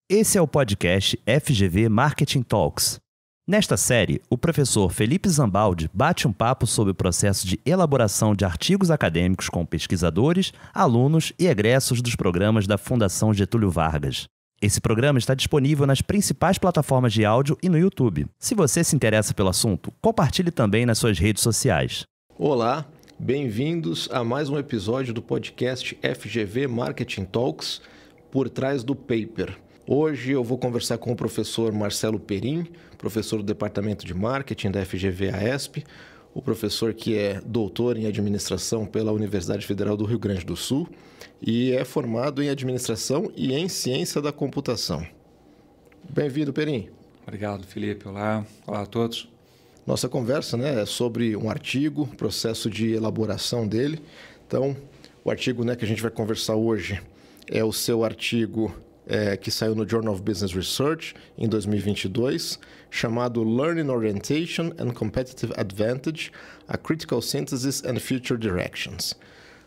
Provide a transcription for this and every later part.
Esse é o podcast FGV Marketing Talks. Nesta série, o professor Felipe Zambaldi bate um papo sobre o processo de elaboração de artigos acadêmicos com pesquisadores, alunos e egressos dos programas da Fundação Getúlio Vargas. Esse programa está disponível nas principais plataformas de áudio e no YouTube. Se você se interessa pelo assunto, compartilhe também nas suas redes sociais. Olá, bem-vindos a mais um episódio do podcast FGV Marketing Talks, por trás do paper. Hoje eu vou conversar com o professor Marcelo Perim, professor do Departamento de Marketing da FGV-AESP, o professor que é doutor em administração pela Universidade Federal do Rio Grande do Sul e é formado em administração e em ciência da computação. Bem-vindo, Perim. Obrigado, Felipe. Olá a todos. Nossa conversa, é sobre um artigo, processo de elaboração dele. Então, o artigo, que a gente vai conversar hoje é o seu artigo que saiu no Journal of Business Research em 2022, chamado Learning Orientation and Competitive Advantage, a Critical Synthesis and Future Directions.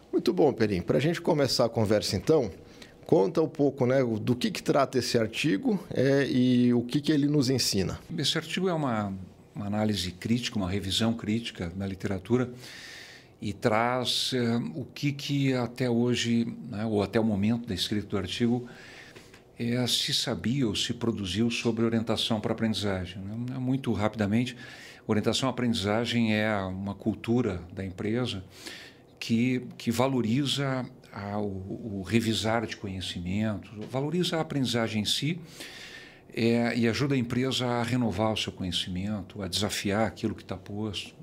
Muito bom, Perim. Para a gente começar a conversa, então, conta um pouco do que trata esse artigo e o que ele nos ensina. Esse artigo é uma análise crítica, uma revisão crítica da literatura e traz o que até hoje, ou até o momento da escrita do artigo, se sabia ou se produziu sobre orientação para aprendizagem. Muito rapidamente, orientação à aprendizagem é uma cultura da empresa que valoriza o revisar de conhecimento, valoriza a aprendizagem em si e ajuda a empresa a renovar o seu conhecimento, a desafiar aquilo que está posto,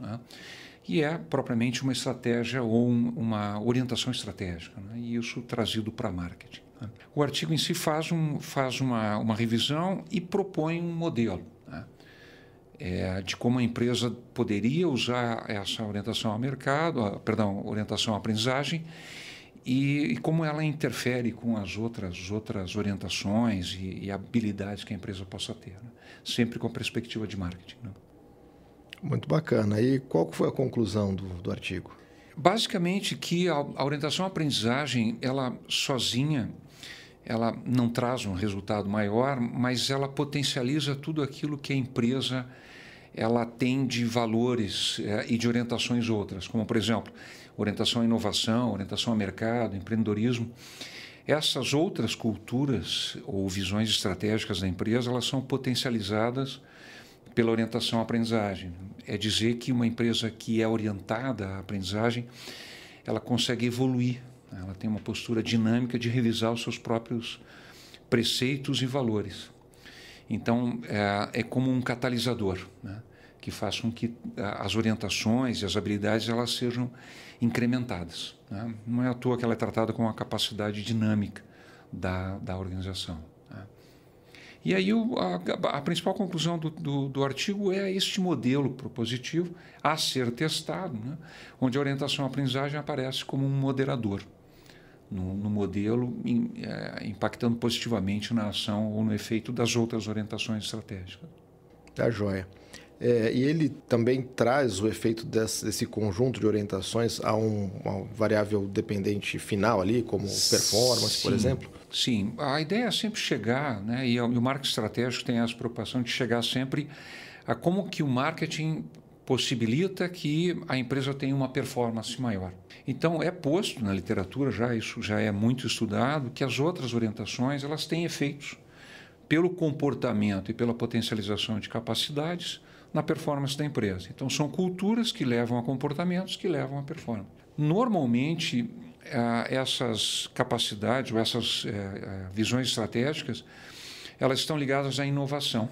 E é propriamente uma estratégia ou uma orientação estratégica, e isso trazido para marketing. O artigo em si faz uma revisão e propõe um modelo de como a empresa poderia usar essa orientação ao mercado, orientação à aprendizagem e como ela interfere com as outras orientações e habilidades que a empresa possa ter, sempre com a perspectiva de marketing. Muito bacana. E qual foi a conclusão do artigo? Basicamente que a orientação à aprendizagem, ela sozinha, ela não traz um resultado maior, mas ela potencializa tudo aquilo que a empresa ela tem de valores e de orientações outras, como, por exemplo, orientação à inovação, orientação ao mercado, empreendedorismo. Essas outras culturas ou visões estratégicas da empresa, elas são potencializadas pela orientação à aprendizagem. É dizer que uma empresa que é orientada à aprendizagem, ela consegue evoluir. Ela tem uma postura dinâmica de revisar os seus próprios preceitos e valores. Então, é como um catalisador, que faz com que as orientações e as habilidades elas sejam incrementadas. Não é à toa que ela é tratada com a capacidade dinâmica da organização. E aí a principal conclusão do artigo é este modelo propositivo a ser testado, onde a orientação à aprendizagem aparece como um moderador no modelo, impactando positivamente na ação ou no efeito das outras orientações estratégicas. Tá joia. E ele também traz o efeito desse conjunto de orientações a uma variável dependente final ali, como performance, por exemplo? Sim, a ideia é sempre chegar, e o marketing estratégico tem essa preocupação de chegar sempre a como que o marketing possibilita que a empresa tenha uma performance maior. Então, é posto na literatura, isso já é muito estudado, que as outras orientações elas têm efeitos pelo comportamento e pela potencialização de capacidades na performance da empresa. Então, são culturas que levam a comportamentos que levam a performance. Normalmente, essas capacidades ou essas visões estratégicas, elas estão ligadas à inovação,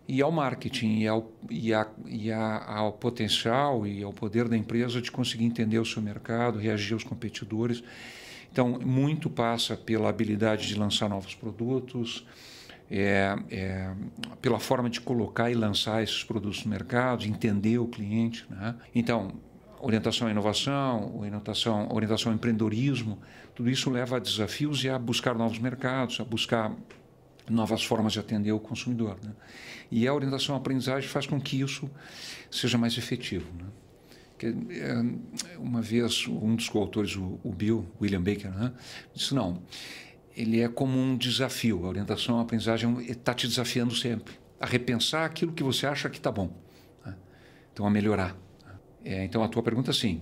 e ao marketing, e ao potencial e ao poder da empresa de conseguir entender o seu mercado, reagir aos competidores. Então, muito passa pela habilidade de lançar novos produtos, pela forma de colocar e lançar esses produtos no mercado, de entender o cliente. Então, orientação à inovação, orientação ao empreendedorismo, tudo isso leva a desafios e a buscar novos mercados, a buscar novas formas de atender o consumidor. E a orientação à aprendizagem faz com que isso seja mais efetivo. Uma vez, um dos coautores, o William Baker, né, disse, não, ele é como um desafio. A orientação à aprendizagem está te desafiando sempre a repensar aquilo que você acha que está bom, né? Então, a melhorar. Então, a tua pergunta, sim.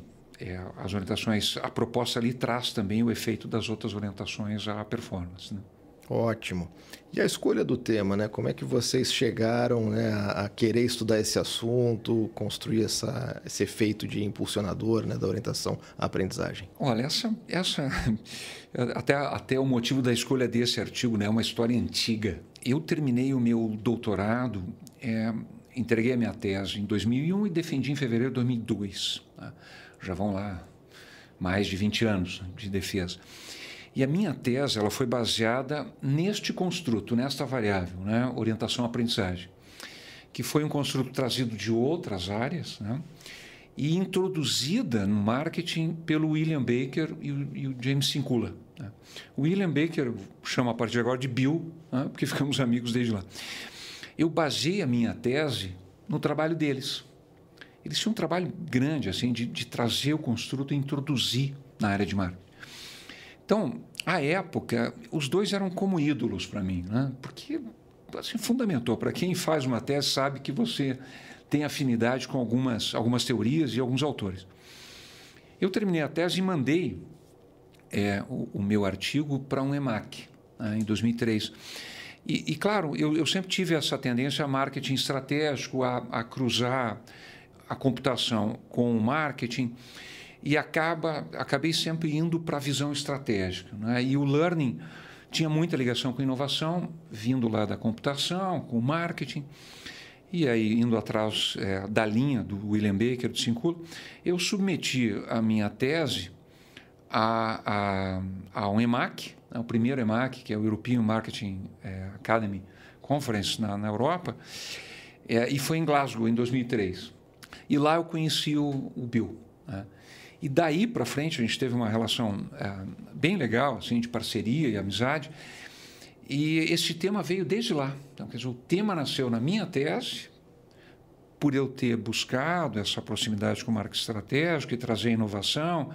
As orientações, a proposta ali traz também o efeito das outras orientações à performance, né? Ótimo. E a escolha do tema, né? Como é que vocês chegaram, né, a querer estudar esse assunto, construir esse efeito de impulsionador, né, da orientação à aprendizagem? Olha, até o motivo da escolha desse artigo, né, é uma história antiga. Eu terminei o meu doutorado, entreguei a minha tese em 2001 e defendi em fevereiro de 2002. Né? Já vão lá mais de 20 anos de defesa. E a minha tese ela foi baseada neste construto, nesta variável, né? Orientação à aprendizagem, que foi um construto trazido de outras áreas, né? E introduzida no marketing pelo William Baker e o James Sincula. Né? O William Baker chama a partir de agora de Bill, né? Porque ficamos amigos desde lá. Eu baseei a minha tese no trabalho deles. Eles tinham um trabalho grande assim, de trazer o construto e introduzir na área de marketing. Então, à época, os dois eram como ídolos para mim, né? Porque assim, fundamentou. Para quem faz uma tese, sabe que você tem afinidade com algumas teorias e alguns autores. Eu terminei a tese e mandei o meu artigo para um EMAC, né, em 2003. E claro, eu sempre tive essa tendência a marketing estratégico, a cruzar a computação com o marketing. E acabei sempre indo para a visão estratégica, né? E o learning tinha muita ligação com inovação, vindo lá da computação, com o marketing. E aí, indo atrás da linha do William Baker, do Sincula, eu submeti a minha tese a um EMAC, né? O primeiro EMAC, que é o European Marketing Academy Conference na Europa, e foi em Glasgow, em 2003. E lá eu conheci o Bill, né? E daí para frente a gente teve uma relação bem legal, assim, de parceria e amizade. E esse tema veio desde lá. Então, quer dizer, o tema nasceu na minha tese, por eu ter buscado essa proximidade com o marketing estratégico e trazer inovação.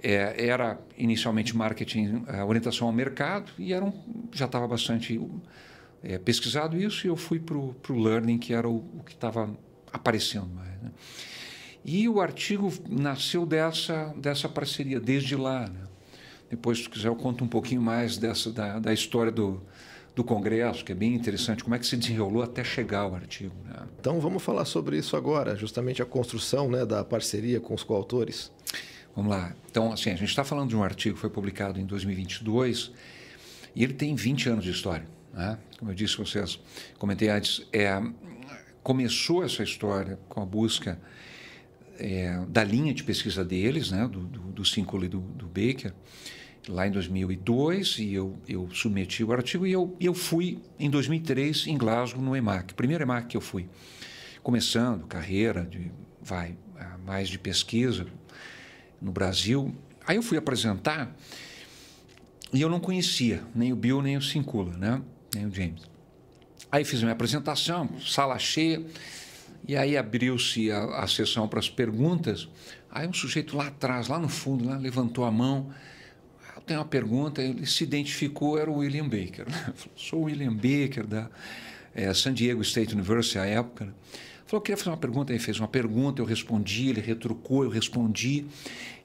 Era inicialmente marketing, orientação ao mercado, e já estava bastante pesquisado isso, e eu fui para o learning, que era o que estava aparecendo mais, né? E o artigo nasceu dessa parceria, desde lá, né? Depois, se tu quiser, eu conto um pouquinho mais da história do Congresso, que é bem interessante, como é que se desenrolou até chegar ao artigo, né? Então, vamos falar sobre isso agora, justamente a construção, né, da parceria com os coautores. Vamos lá. Então, assim, a gente está falando de um artigo que foi publicado em 2022 e ele tem 20 anos de história, né? Como eu disse a vocês, comentei antes, começou essa história com a busca da linha de pesquisa deles, né, do Sincula e do Baker, lá em 2002, e eu submeti o artigo, e eu fui, em 2003, em Glasgow, no EMAC. O primeiro EMAC que eu fui, começando carreira mais de pesquisa no Brasil. Aí eu fui apresentar, e eu não conhecia nem o Bill, nem o Sincula, né, nem o James. Aí fiz a minha apresentação, sala cheia, e aí abriu-se a sessão para as perguntas. Aí um sujeito lá atrás, lá no fundo, lá, levantou a mão. Eu tenho uma pergunta, ele se identificou, era o William Baker. Falou, sou o William Baker, da San Diego State University, à época. Falou, eu queria fazer uma pergunta. Ele fez uma pergunta, eu respondi, ele retrucou, eu respondi.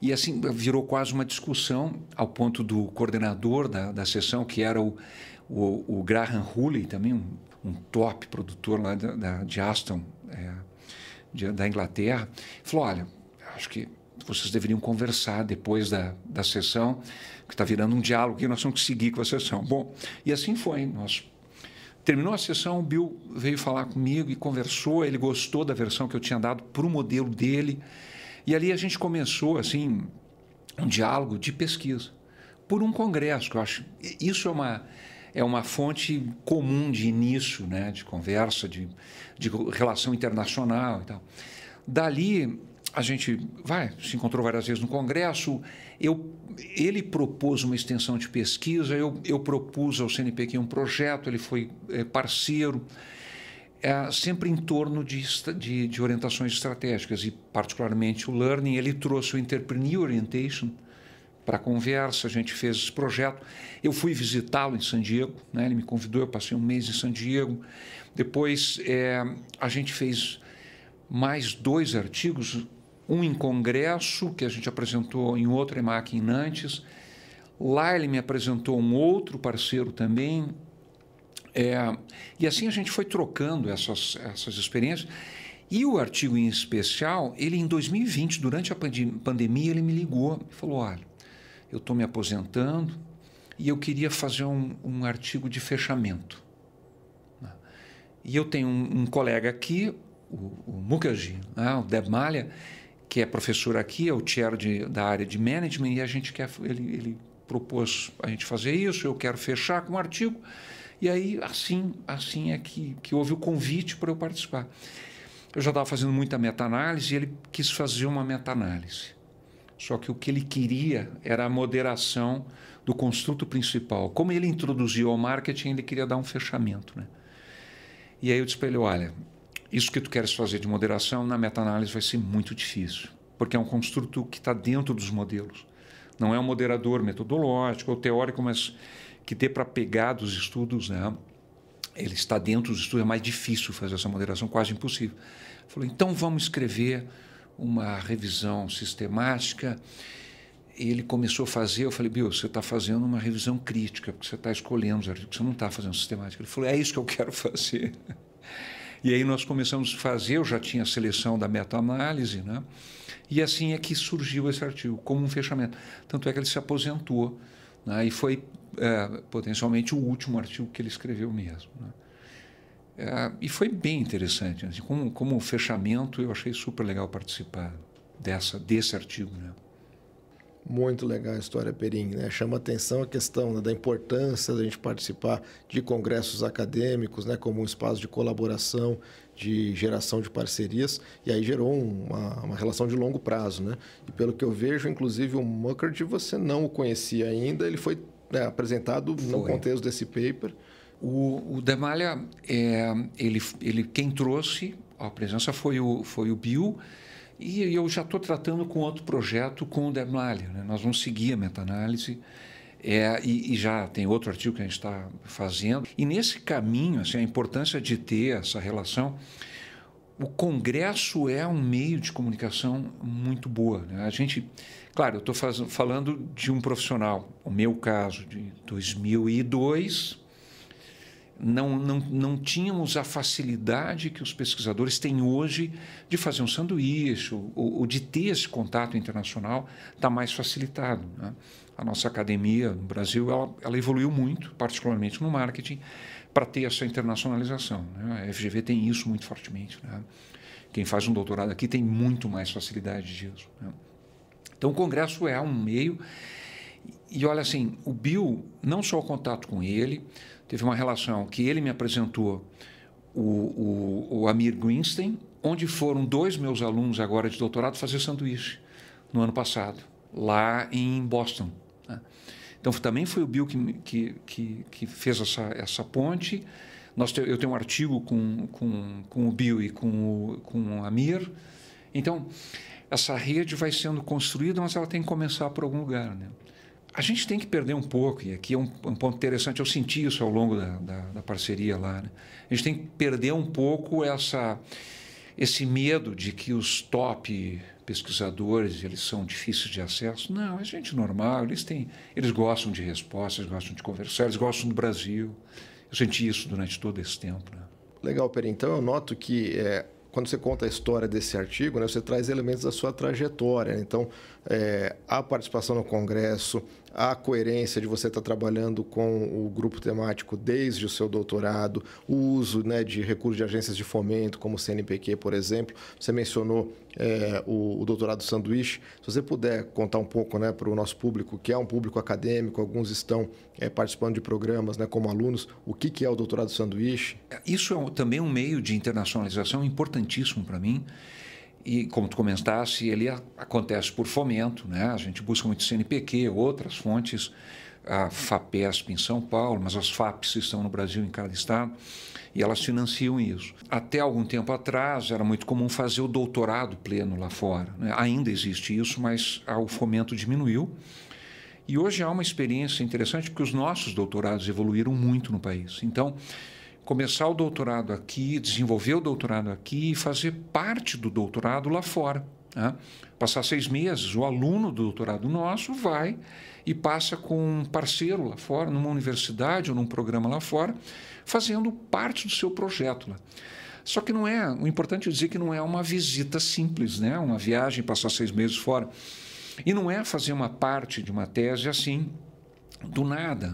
E assim, virou quase uma discussão, ao ponto do coordenador da sessão, que era o Graham Hooley, também um top produtor lá de Aston, da Inglaterra, falou, olha, acho que vocês deveriam conversar depois da sessão, que está virando um diálogo que nós temos que seguir com a sessão. Bom, e assim foi. Terminou a sessão, o Bill veio falar comigo e conversou, ele gostou da versão que eu tinha dado para o modelo dele, e ali a gente começou, assim, um diálogo de pesquisa, por um congresso, que eu acho, isso é uma fonte comum de início, né, de conversa, de relação internacional e tal. Dali, a gente se encontrou várias vezes no Congresso, ele propôs uma extensão de pesquisa, eu propus ao CNPq um projeto, ele foi parceiro. sempre em torno de orientações estratégicas, e particularmente o Learning. Ele trouxe o Entrepreneur Orientation para a conversa, a gente fez esse projeto. Eu fui visitá-lo em San Diego, né? Ele me convidou, eu passei um mês em San Diego. Depois a gente fez mais 2 artigos, um em congresso, que a gente apresentou em outro EMAC em Nantes. Lá ele me apresentou um outro parceiro também. E assim a gente foi trocando essas experiências. E o artigo em especial, ele em 2020, durante a pandemia, ele me ligou e falou: olha, eu estou me aposentando e eu queria fazer um artigo de fechamento. E eu tenho um colega aqui, o Mukherjee, né, o Deb Malia, que é professor aqui, é o chair da área de management, e a gente ele propôs a gente fazer isso, eu quero fechar com um artigo. E aí, assim é que houve o convite para eu participar. Eu já estava fazendo muita meta-análise e ele quis fazer uma meta-análise. Só que o que ele queria era a moderação do construto principal. Como ele introduziu ao marketing, ele queria dar um fechamento, né? E aí eu disse para ele: olha, isso que tu queres fazer de moderação na meta-análise vai ser muito difícil, porque é um construto que está dentro dos modelos. Não é um moderador metodológico ou teórico, mas que dê para pegar dos estudos, né? Ele está dentro dos estudos, é mais difícil fazer essa moderação, quase impossível. Ele falou: então vamos escrever uma revisão sistemática. Ele começou a fazer, eu falei: Bill, você está fazendo uma revisão crítica, porque você está escolhendo os artigos, você não está fazendo sistemática. Ele falou: é isso que eu quero fazer. E aí nós começamos a fazer, eu já tinha a seleção da meta-análise, né? E assim é que surgiu esse artigo, como um fechamento. Tanto é que ele se aposentou, né? E foi potencialmente o último artigo que ele escreveu mesmo, né? E foi bem interessante, assim, como fechamento. Eu achei super legal participar desse artigo, né? Muito legal a história, Perim, né? Chama atenção a questão, né, da importância da gente participar de congressos acadêmicos, né, como um espaço de colaboração, de geração de parcerias, e aí gerou uma relação de longo prazo, né? E pelo que eu vejo, inclusive o Mukherjee você não o conhecia ainda, ele foi, né, apresentado no contexto desse paper. O Deb Malia, ele quem trouxe a presença foi o Bill. E eu já estou tratando com outro projeto com o Deb Malia, né? Nós vamos seguir a meta-análise, e já tem outro artigo que a gente está fazendo. E nesse caminho, assim, a importância de ter essa relação. O Congresso é um meio de comunicação muito boa, né? A gente, claro, eu estou falando de um profissional, o meu caso, de 2002... Não tínhamos a facilidade que os pesquisadores têm hoje de fazer um sanduíche ou de ter esse contato internacional. Está mais facilitado, né? A nossa academia no Brasil ela evoluiu muito, particularmente no marketing, para ter essa internacionalização, né? A FGV tem isso muito fortemente, né? Quem faz um doutorado aqui tem muito mais facilidade disso, né? Então, o Congresso é um meio. E olha, assim, o Bill, não só o contato com ele, teve uma relação que ele me apresentou o Amir Greenstein, onde foram 2 meus alunos agora de doutorado fazer sanduíche no ano passado, lá em Boston, né? Então, também foi o Bill que fez essa ponte. Eu tenho um artigo com o Bill e com o Amir. Então, essa rede vai sendo construída, mas ela tem que começar por algum lugar, né? A gente tem que perder um pouco, e aqui é um ponto interessante, eu senti isso ao longo da parceria lá, né? A gente tem que perder um pouco esse medo de que os top pesquisadores eles são difíceis de acesso. Não, é gente normal, eles gostam de respostas, gostam de conversar, eles gostam do Brasil. Eu senti isso durante todo esse tempo, né? Legal, Peri. Então eu noto que quando você conta a história desse artigo, né, você traz elementos da sua trajetória. Então, a participação no Congresso, a coerência de você estar trabalhando com o grupo temático desde o seu doutorado, o uso, né, de recursos de agências de fomento, como o CNPq, por exemplo. Você mencionou o doutorado sanduíche. Se você puder contar um pouco, né, para o nosso público, que é um público acadêmico, alguns estão participando de programas, né, como alunos, o que é o doutorado sanduíche? Isso é também um meio de internacionalização importantíssimo para mim. E, como tu comentaste, ele acontece por fomento, né? A gente busca muito CNPq, outras fontes a FAPESP em São Paulo, mas as FAPs estão no Brasil, em cada estado, e elas financiam isso. Até algum tempo atrás, era muito comum fazer o doutorado pleno lá fora, né? Ainda existe isso, mas o fomento diminuiu. E hoje há uma experiência interessante, porque os nossos doutorados evoluíram muito no país. Então, começar o doutorado aqui, desenvolver o doutorado aqui e fazer parte do doutorado lá fora, né? Passar 6 meses, o aluno do doutorado nosso vai e passa com um parceiro lá fora, numa universidade ou num programa lá fora, fazendo parte do seu projeto lá. Só que não é, o importante é dizer que não é uma visita simples, né? Uma viagem, passar 6 meses fora. E não é fazer uma parte de uma tese assim, do nada,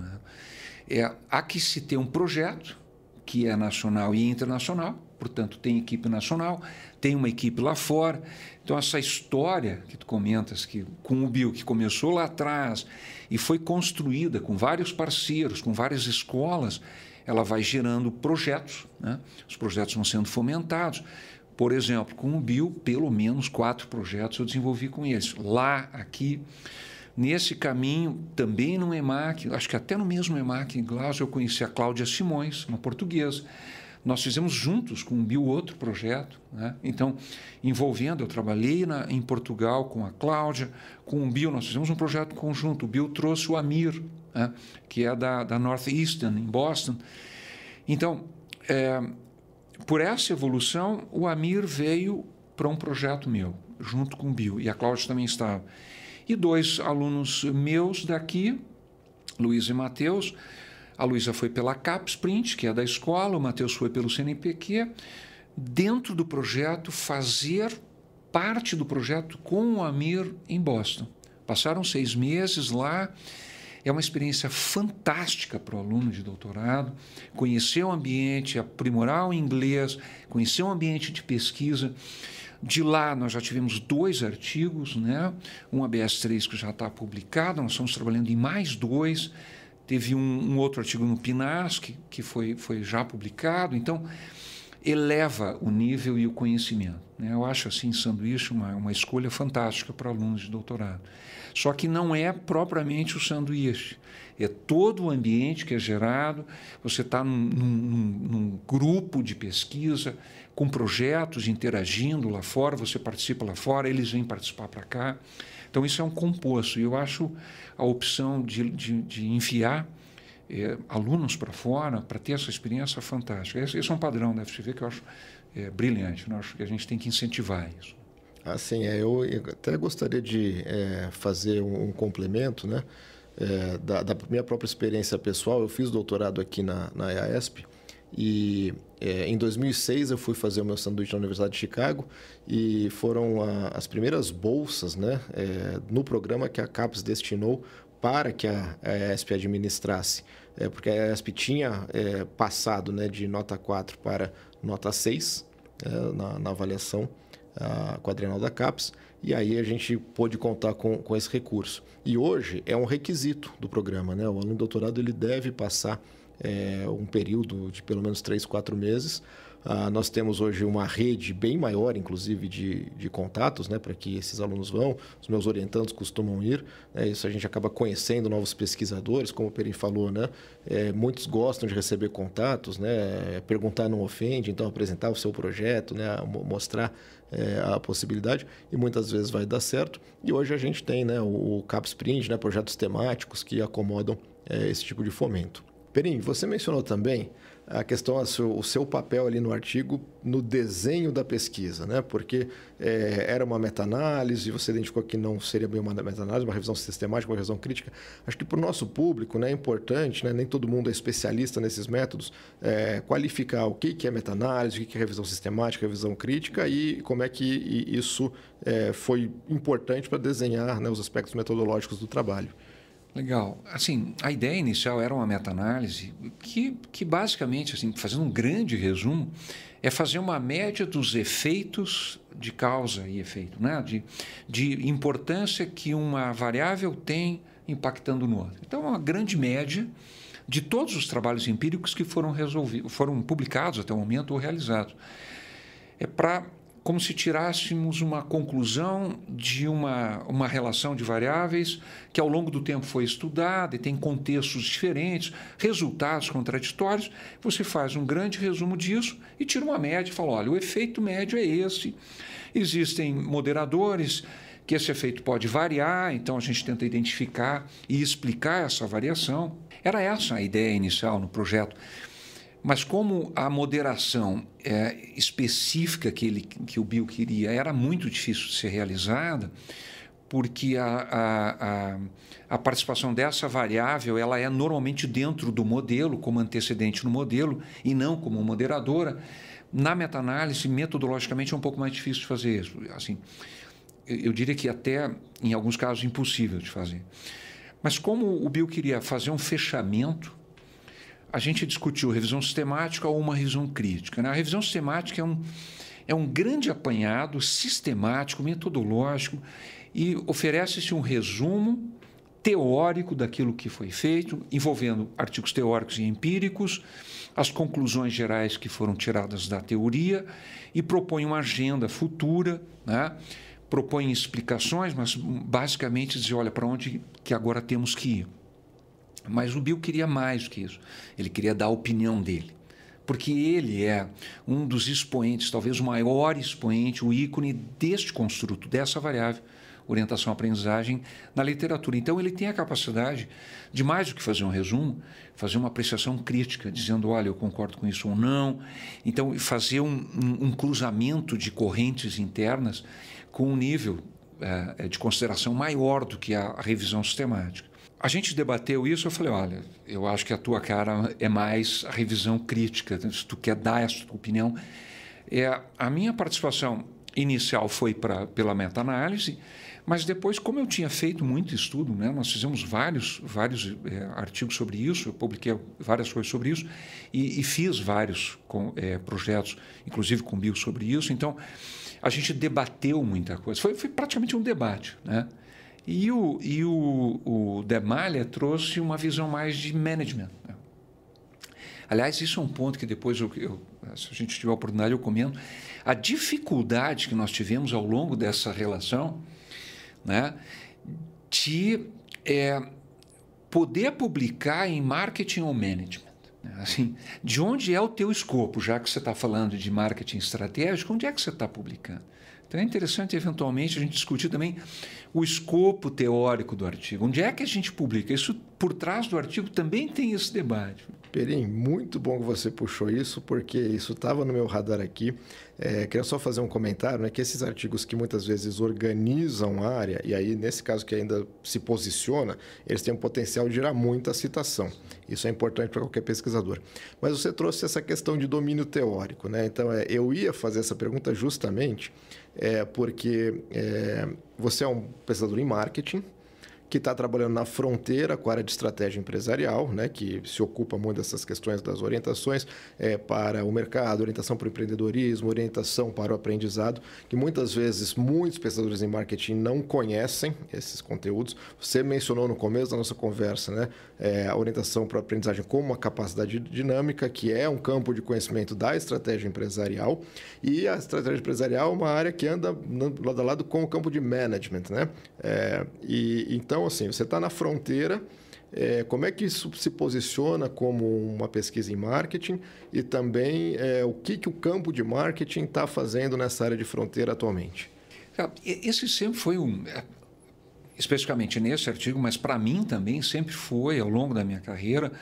né? Há que se ter um projeto, que é nacional e internacional, portanto, tem equipe nacional, tem uma equipe lá fora. Então, essa história que tu comentas, que com o Bill, que começou lá atrás e foi construída com vários parceiros, com várias escolas, ela vai gerando projetos, né? Os projetos vão sendo fomentados. Por exemplo, com o Bill, pelo menos 4 projetos eu desenvolvi com eles. Lá, aqui, nesse caminho, também no EMAC, acho que até no mesmo EMAC em Glasgow, eu conheci a Cláudia Simões, uma portuguesa. Nós fizemos juntos com o Bill outro projeto, né? Então, envolvendo, eu trabalhei em Portugal com a Cláudia, com o Bill, nós fizemos um projeto conjunto. O Bill trouxe o Amir, né? Que é da Northeastern, em Boston. Então, por essa evolução, o Amir veio para um projeto meu, junto com o Bill, e a Cláudia também estava. E 2 alunos meus daqui, Luísa e Matheus. A Luísa foi pela CapSprint, que é da escola, o Matheus foi pelo CNPq. Dentro do projeto, fazer parte do projeto com o Amir em Boston. Passaram 6 meses lá. É uma experiência fantástica para o aluno de doutorado, conhecer o ambiente, aprimorar o inglês, conhecer o ambiente de pesquisa. De lá, nós já tivemos 2 artigos, né? Um ABS3 que já está publicado, nós estamos trabalhando em mais 2. Teve um outro artigo no PNAS, que foi já publicado. Então, eleva o nível e o conhecimento, né? Eu acho, assim, sanduíche uma escolha fantástica para alunos de doutorado. Só que não é propriamente o sanduíche. É todo o ambiente que é gerado, você está num grupo de pesquisa, com projetos, interagindo lá fora, você participa lá fora, eles vêm participar para cá. Então, isso é um composto. E eu acho a opção de enviar alunos para fora, para ter essa experiência fantástica. Esse é um padrão da FGV que eu acho brilhante. Eu acho que a gente tem que incentivar isso. Assim, eu até gostaria de fazer um complemento, né? Da minha própria experiência pessoal. Eu fiz doutorado aqui na EASP e em 2006 eu fui fazer o meu sanduíche na Universidade de Chicago e foram as primeiras bolsas, né, no programa que a CAPES destinou para que a EASP administrasse, porque a EASP tinha passado, né, de nota 4 para nota 6 na avaliação quadrienal da CAPES, e aí a gente pôde contar com esse recurso. E hoje é um requisito do programa, né? O aluno de doutorado ele deve passar um período de pelo menos 3, 4 meses. Nós temos hoje uma rede bem maior, inclusive, de contatos, né, para que esses alunos vão. Os meus orientandos costumam ir, né? Isso a gente acaba conhecendo novos pesquisadores, como o Perim falou, né? Muitos gostam de receber contatos, né? Perguntar não ofende, então apresentar o seu projeto, né? Mostrar a possibilidade, e muitas vezes vai dar certo. E hoje a gente tem, né, o CapSprint, né, projetos temáticos que acomodam esse tipo de fomento. Perim, você mencionou também a questão, o seu papel ali no artigo, no desenho da pesquisa, né? Porque era uma meta-análise, você identificou que não seria bem uma meta-análise, uma revisão sistemática, uma revisão crítica. Acho que para o nosso público, né, é importante, né, nem todo mundo é especialista nesses métodos, qualificar o que é meta-análise, o que é revisão sistemática, revisão crítica e como é que isso foi importante para desenhar, né, os aspectos metodológicos do trabalho. Legal. Assim, a ideia inicial era uma meta-análise que basicamente, assim, fazendo um grande resumo, é fazer uma média dos efeitos de causa e efeito, né? De importância que uma variável tem impactando no outro. Então, uma grande média de todos os trabalhos empíricos que foram publicados até o momento ou realizados. É para como se tirássemos uma conclusão de uma relação de variáveis que ao longo do tempo foi estudada e tem contextos diferentes, resultados contraditórios. Você faz um grande resumo disso e tira uma média e fala, olha, o efeito médio é esse. Existem moderadores que esse efeito pode variar, então a gente tenta identificar e explicar essa variação. Era essa a ideia inicial no projeto. Mas como a moderação específica que o Bill queria era muito difícil de ser realizada, porque a participação dessa variável ela é normalmente dentro do modelo, como antecedente no modelo, e não como moderadora, na meta-análise, metodologicamente, é um pouco mais difícil de fazer isso. Assim, eu diria que até, em alguns casos, impossível de fazer. Mas como o Bill queria fazer um fechamento, a gente discutiu revisão sistemática ou uma revisão crítica. A revisão sistemática é um grande apanhado sistemático, metodológico, e oferece-se um resumo teórico daquilo que foi feito, envolvendo artigos teóricos e empíricos, as conclusões gerais que foram tiradas da teoria, e propõe uma agenda futura, né? Propõe explicações, mas basicamente dizer, olha, para onde que agora temos que ir. Mas o Bill queria mais do que isso. Ele queria dar a opinião dele. Porque ele é um dos expoentes, talvez o maior expoente, o ícone deste construto, dessa variável, orientação-aprendizagem, na literatura. Então, ele tem a capacidade de, mais do que fazer um resumo, fazer uma apreciação crítica, dizendo, olha, eu concordo com isso ou não. Então, fazer um cruzamento de correntes internas com um nível de consideração maior do que a revisão sistemática. A gente debateu isso, eu falei, olha, eu acho que a tua cara é mais a revisão crítica, se tu quer dar essa tua opinião. A minha participação inicial foi pela meta-análise, mas depois, como eu tinha feito muito estudo, né, nós fizemos vários artigos sobre isso, eu publiquei várias coisas sobre isso e fiz vários projetos, inclusive com o Bill, sobre isso. Então, a gente debateu muita coisa. Foi praticamente um debate, né? E o Demalha trouxe uma visão mais de management, né? Aliás, isso é um ponto que depois, se a gente tiver a oportunidade, eu comento. A dificuldade que nós tivemos ao longo dessa relação, né, de poder publicar em marketing ou management. Assim, de onde é o teu escopo, já que você está falando de marketing estratégico, onde é que você está publicando? Então é interessante, eventualmente, a gente discutir também o escopo teórico do artigo. Onde é que a gente publica? Isso, por trás do artigo, também tem esse debate. Perim, muito bom que você puxou isso, porque isso estava no meu radar aqui. Queria só fazer um comentário, né, que esses artigos que muitas vezes organizam a área, e aí nesse caso que ainda se posiciona, eles têm o potencial de gerar muita citação. Isso é importante para qualquer pesquisador. Mas você trouxe essa questão de domínio teórico, né? Então, eu ia fazer essa pergunta justamente porque você é um pesquisador em marketing, que está trabalhando na fronteira com a área de estratégia empresarial, né, que se ocupa muito dessas questões das orientações para o mercado, orientação para o empreendedorismo, orientação para o aprendizado, que muitas vezes muitos pesquisadores em marketing não conhecem esses conteúdos. Você mencionou no começo da nossa conversa, né, a orientação para a aprendizagem como uma capacidade dinâmica, que é um campo de conhecimento da estratégia empresarial, e a estratégia empresarial é uma área que anda lado a lado com o campo de management, né? Então, assim, você está na fronteira, como é que isso se posiciona como uma pesquisa em marketing e também o que o campo de marketing está fazendo nessa área de fronteira atualmente? Esse sempre foi especificamente nesse artigo, mas para mim também sempre foi, ao longo da minha carreira,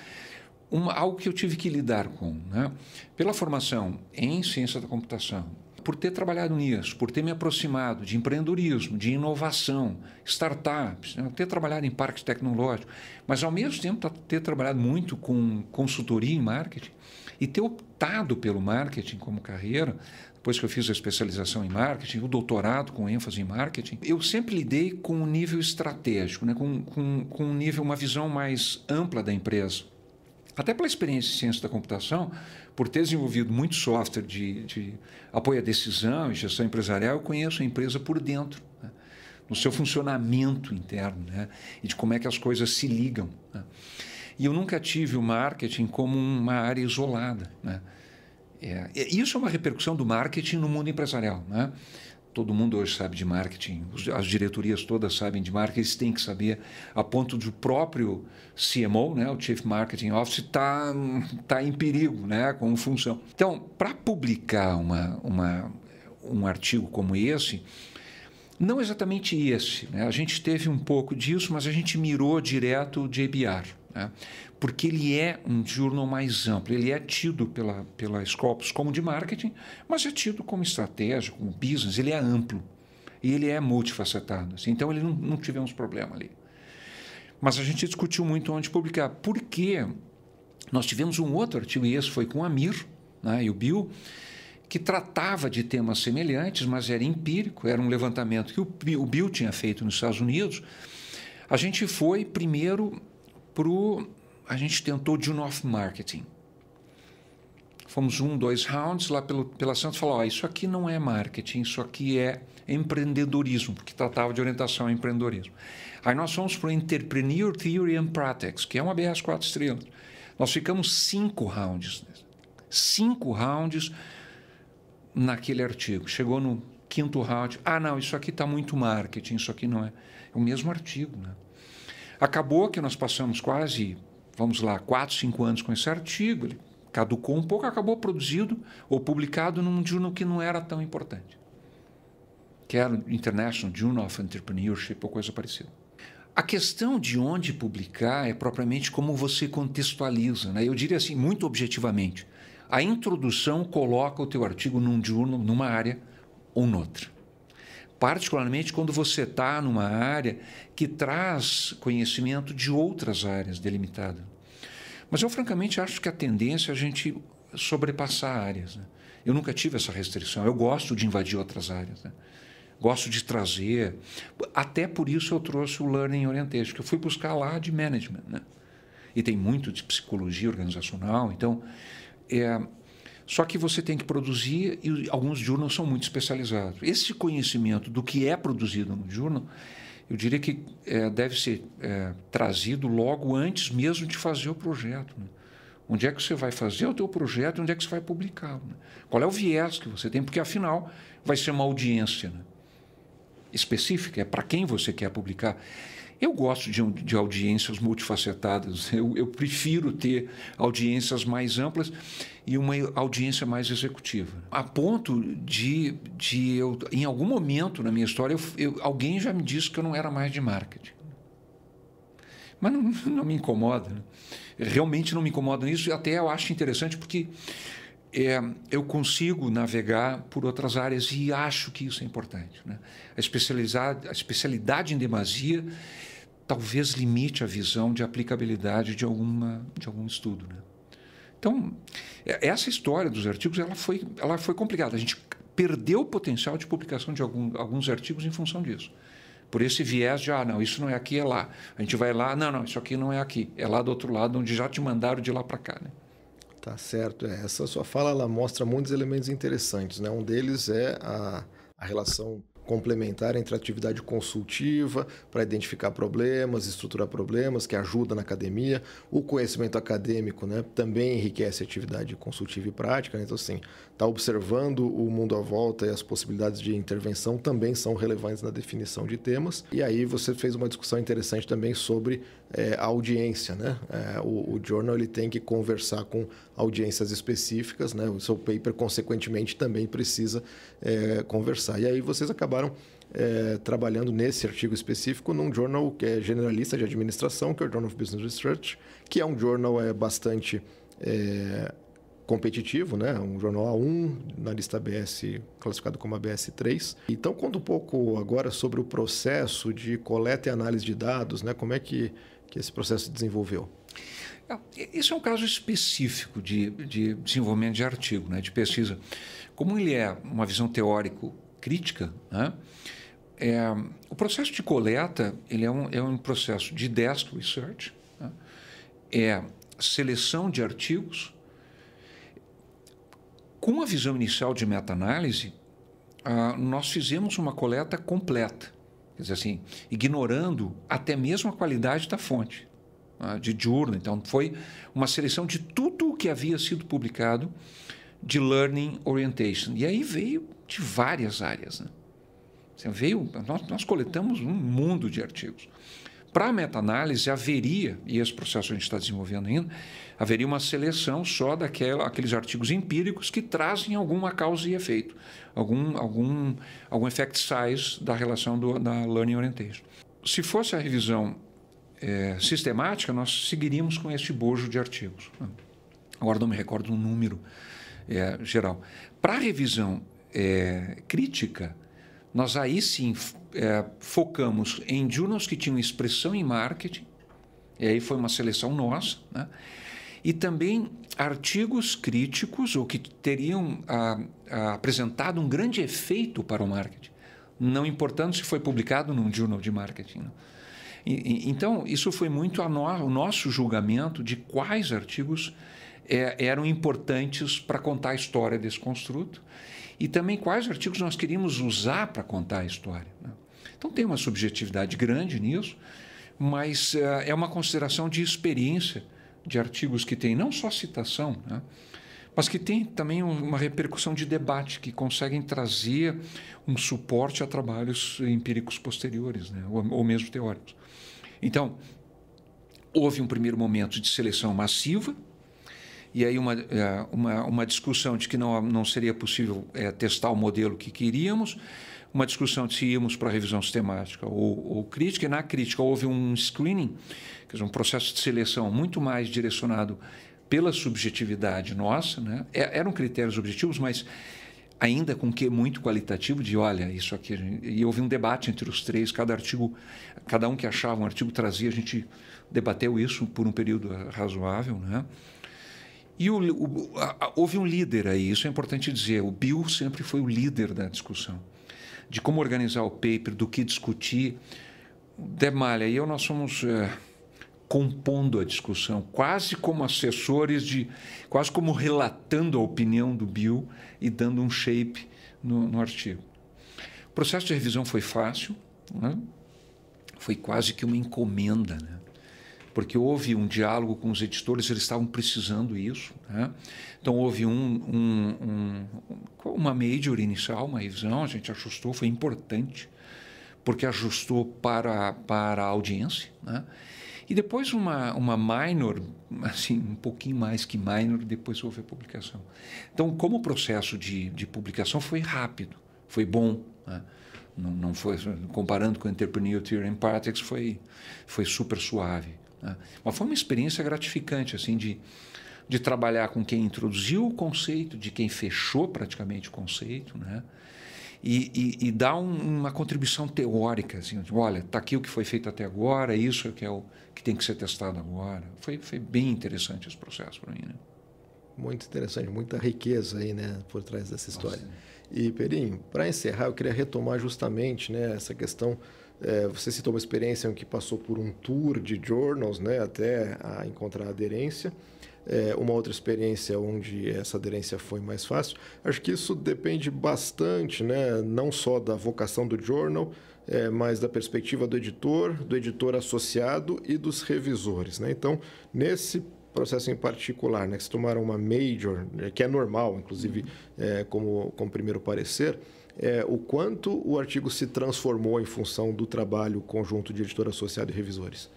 algo que eu tive que lidar com, né? Pela formação em ciência da computação, por ter trabalhado nisso, por ter me aproximado de empreendedorismo, de inovação, startups, né? Ter trabalhado em parques tecnológicos, mas ao mesmo tempo ter trabalhado muito com consultoria em marketing e ter optado pelo marketing como carreira, depois que eu fiz a especialização em marketing, o doutorado com ênfase em marketing, eu sempre lidei com um nível estratégico, né? com um nível, uma visão mais ampla da empresa. Até pela experiência em ciência da computação, por ter desenvolvido muito software de apoio à decisão e gestão empresarial, eu conheço a empresa por dentro, né? No seu funcionamento interno, né? E de como é que as coisas se ligam, né? E eu nunca tive o marketing como uma área isolada, né? Isso é uma repercussão do marketing no mundo empresarial, né? Todo mundo hoje sabe de marketing, as diretorias todas sabem de marketing, eles têm que saber, a ponto de o próprio CMO, né, o Chief Marketing Officer, tá em perigo, né, como função. Então, para publicar um artigo como esse, não exatamente esse, né, a gente teve um pouco disso, mas a gente mirou direto o JBR, né, porque ele é um journal mais amplo, ele é tido pela Scopus como de marketing, mas é tido como estratégia, como business, ele é amplo e ele é multifacetado. Assim, então, ele não tivemos problema ali. Mas a gente discutiu muito onde publicar, porque nós tivemos um outro artigo, e esse foi com o Amir, né, e o Bill, que tratava de temas semelhantes, mas era empírico, era um levantamento que o Bill tinha feito nos Estados Unidos. A gente foi primeiro a gente tentou Journal of Marketing. Fomos 2 rounds lá pela Santos e falou, isso aqui não é marketing, isso aqui é empreendedorismo, porque tratava de orientação ao empreendedorismo. Aí nós fomos para o Entrepreneur Theory and Practice, que é uma ABS 4 estrelas. Nós ficamos 5 rounds. 5 rounds naquele artigo. Chegou no 5º round, não, isso aqui está muito marketing, isso aqui não é. É o mesmo artigo, né? Acabou que nós passamos quase, 4, 5 anos com esse artigo, ele caducou um pouco, acabou produzido ou publicado num journal que não era tão importante, que era o International Journal of Entrepreneurship ou coisa parecida. A questão de onde publicar é propriamente como você contextualiza, né? Eu diria assim, muito objetivamente, a introdução coloca o teu artigo num journal, numa área ou noutra. Particularmente quando você está numa área que traz conhecimento de outras áreas delimitadas. Mas eu, francamente, acho que a tendência é a gente sobrepassar áreas, né? Eu nunca tive essa restrição. Eu gosto de invadir outras áreas, né? Gosto de trazer. Até por isso eu trouxe o Learning Orientation, que eu fui buscar lá de management, né? E tem muito de psicologia organizacional. Então, só que você tem que produzir, e alguns journals são muito especializados. Esse conhecimento do que é produzido no journal, eu diria que deve ser trazido logo antes mesmo de fazer o projeto, né? Onde é que você vai fazer o teu projeto e onde é que você vai publicá-lo, né? Qual é o viés que você tem? Porque, afinal, vai ser uma audiência, né, específica, é para quem você quer publicar. Eu gosto de audiências multifacetadas, eu prefiro ter audiências mais amplas e uma audiência mais executiva. A ponto de eu, em algum momento na minha história, alguém já me disse que eu não era mais de marketing. Mas não me incomoda, né? Realmente não me incomoda nisso, e até eu acho interessante porque eu consigo navegar por outras áreas e acho que isso é importante, né? A especialidade em demasia talvez limite a visão de aplicabilidade de algum estudo, né? Então, essa história dos artigos ela foi complicada. A gente perdeu o potencial de publicação de alguns artigos em função disso. Por esse viés de, não, isso não é aqui, é lá. A gente vai lá, não, isso aqui não é aqui. É lá do outro lado, onde já te mandaram de lá para cá, né? Tá certo. Essa sua fala ela mostra muitos elementos interessantes, né? Um deles é a relação complementar entre a atividade consultiva para identificar problemas, estruturar problemas, que ajuda na academia. O conhecimento acadêmico, né, também enriquece a atividade consultiva e prática, né? Então, assim, estar observando o mundo à volta e as possibilidades de intervenção também são relevantes na definição de temas. E aí você fez uma discussão interessante também sobre a audiência, né? O journal ele tem que conversar com audiências específicas, né? O seu paper, consequentemente, também precisa conversar. E aí vocês acabaram trabalhando nesse artigo específico num journal que é generalista de administração, que é o Journal of Business Research, que é um journal bastante competitivo, né? Um jornal A1 na lista ABS, classificado como ABS 3. Então, conta um pouco agora sobre o processo de coleta e análise de dados, né? Como é que esse processo se desenvolveu? Esse é um caso específico de desenvolvimento de artigo, né? De pesquisa. Como ele é uma visão teórico-crítica, né? O processo de coleta ele é um processo de desk research, né? É seleção de artigos. Com a visão inicial de meta-análise, nós fizemos uma coleta completa, quer dizer assim, ignorando até mesmo a qualidade da fonte, de journal. Então, foi uma seleção de tudo o que havia sido publicado de Learning Orientation. E aí veio de várias áreas, né? Nós coletamos um mundo de artigos. Para a meta-análise haveria, e esse processo a gente está desenvolvendo ainda, haveria uma seleção só daqueles artigos empíricos que trazem alguma causa e efeito, algum effect size da relação da Learning Orientation. Se fosse a revisão sistemática, nós seguiríamos com este bojo de artigos. Agora não me recordo um número geral. Para a revisão crítica, nós aí sim focamos em journals que tinham expressão em marketing, e aí foi uma seleção nossa, né? E também artigos críticos ou que teriam apresentado um grande efeito para o marketing, não importando se foi publicado num journal de marketing. Não. Então, isso foi muito o nosso julgamento de quais artigos eram importantes para contar a história desse construto e também quais artigos nós queríamos usar para contar a história, né? Então, tem uma subjetividade grande nisso, mas é uma consideração de experiência de artigos que tem não só citação, né, mas que tem também uma repercussão de debate, que conseguem trazer um suporte a trabalhos empíricos posteriores, né, ou mesmo teóricos. Então, houve um primeiro momento de seleção massiva, e aí uma discussão de que não seria possível testar o modelo que queríamos, uma discussão de se íamos para a revisão sistemática ou crítica, e na crítica houve um screening, quer dizer, um processo de seleção muito mais direcionado pela subjetividade nossa, né? Eram critérios objetivos, mas ainda com que muito qualitativo de, olha, isso aqui... E houve um debate entre os três, cada um que achava um artigo trazia, a gente debateu isso por um período razoável, né? E houve um líder aí, isso é importante dizer, o Bill sempre foi o líder da discussão, de como organizar o paper, do que discutir. Demalha e eu, nós fomos compondo a discussão, quase como assessores, quase como relatando a opinião do Bill e dando um shape no artigo. O processo de revisão foi fácil, né? Foi quase que uma encomenda, né? Porque houve um diálogo com os editores, eles estavam precisando isso, né? Então, houve uma major inicial, uma revisão, a gente ajustou, foi importante, porque ajustou para a audiência, né? E depois uma minor, assim, um pouquinho mais que minor, depois houve a publicação. Então, como o processo de publicação foi rápido, foi bom, né? Não foi, comparando com o Entrepreneur Theory and Practice, foi super suave. Mas foi uma experiência gratificante, assim, de trabalhar com quem introduziu o conceito, de quem fechou praticamente o conceito, né? E dar uma contribuição teórica, assim, olha, está aqui o que foi feito até agora, isso é o que tem que ser testado agora. Foi bem interessante esse processo para mim, né? Muito interessante, muita riqueza aí, né, por trás dessa história. Nossa. E, Perinho, para encerrar, eu queria retomar justamente, né, essa questão. Você citou uma experiência em que passou por um tour de journals, né, até a encontrar aderência. Uma outra experiência onde essa aderência foi mais fácil. Acho que isso depende bastante, né, não só da vocação do journal, mas da perspectiva do editor associado e dos revisores, né? Então, nesse processo em particular, né, que se tomaram uma major, que é normal, inclusive, como primeiro parecer, o quanto o artigo se transformou em função do trabalho conjunto de editor associado e revisores?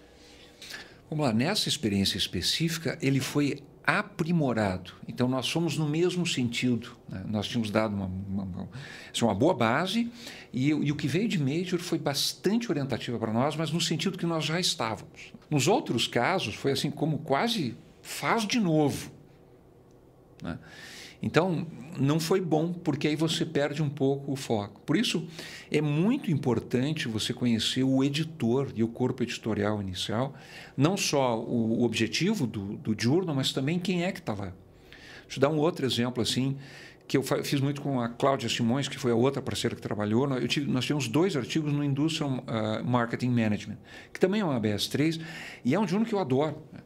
Vamos lá, nessa experiência específica, ele foi aprimorado. Então, nós fomos no mesmo sentido, né? Nós tínhamos dado uma boa base e o que veio de major foi bastante orientativa para nós, mas no sentido que nós já estávamos. Nos outros casos, foi assim como quase faz de novo, né? Então, não foi bom, porque aí você perde um pouco o foco. Por isso, é muito importante você conhecer o editor e o corpo editorial inicial, não só o objetivo do journal, mas também quem é que está lá. Deixa eu dar um outro exemplo, assim, que eu fiz muito com a Cláudia Simões, que foi a outra parceira que trabalhou. Nós tivemos 2 artigos no Industrial Marketing Management, que também é uma ABS3, e é um journal que eu adoro, né?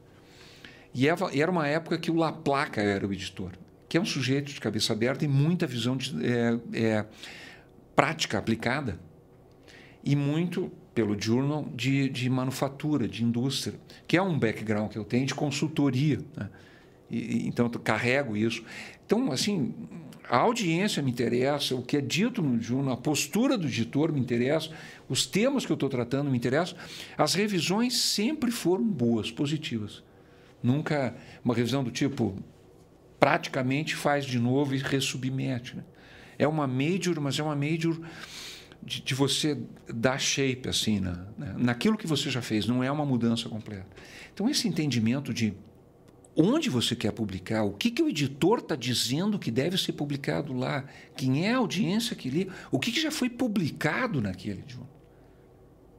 E era uma época que o La Placa era o editor, que é um sujeito de cabeça aberta e muita visão de prática aplicada, e muito, pelo journal, de manufatura, de indústria, que é um background que eu tenho de consultoria, né? Então, eu carrego isso. Então, assim, a audiência me interessa, o que é dito no jornal, a postura do editor me interessa, os temas que eu estou tratando me interessam. As revisões sempre foram boas, positivas. Nunca uma revisão do tipo, praticamente faz de novo e ressubmete. Né? É uma major, mas é uma major de você dar shape assim, naquilo que você já fez, não é uma mudança completa. Então, esse entendimento de onde você quer publicar, o que o editor está dizendo que deve ser publicado lá, quem é a audiência que lê, o que já foi publicado naquele jornal.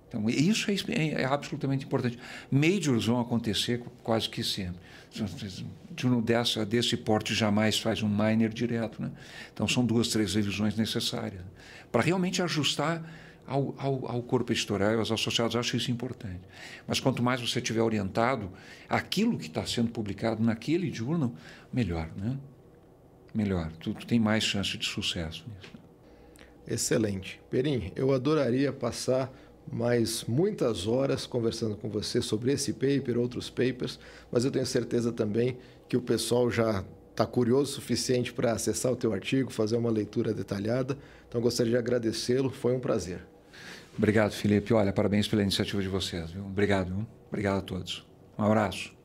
Então, isso é absolutamente importante. Majors vão acontecer quase que sempre. Jornal desse porte jamais faz um minor direto. Né? Então, são 2, 3 revisões necessárias para realmente ajustar ao corpo editorial e aos associados. Acho isso importante. Mas quanto mais você tiver orientado aquilo que está sendo publicado naquele jornal, melhor. Né? Melhor. Tu tem mais chance de sucesso nisso. Excelente. Perim, eu adoraria passar mais muitas horas conversando com você sobre esse paper, outros papers, mas eu tenho certeza também que o pessoal já está curioso o suficiente para acessar o teu artigo, fazer uma leitura detalhada. Então, gostaria de agradecê-lo. Foi um prazer. Obrigado, Felipe. Olha, parabéns pela iniciativa de vocês. Viu? Obrigado. Viu? Obrigado a todos. Um abraço.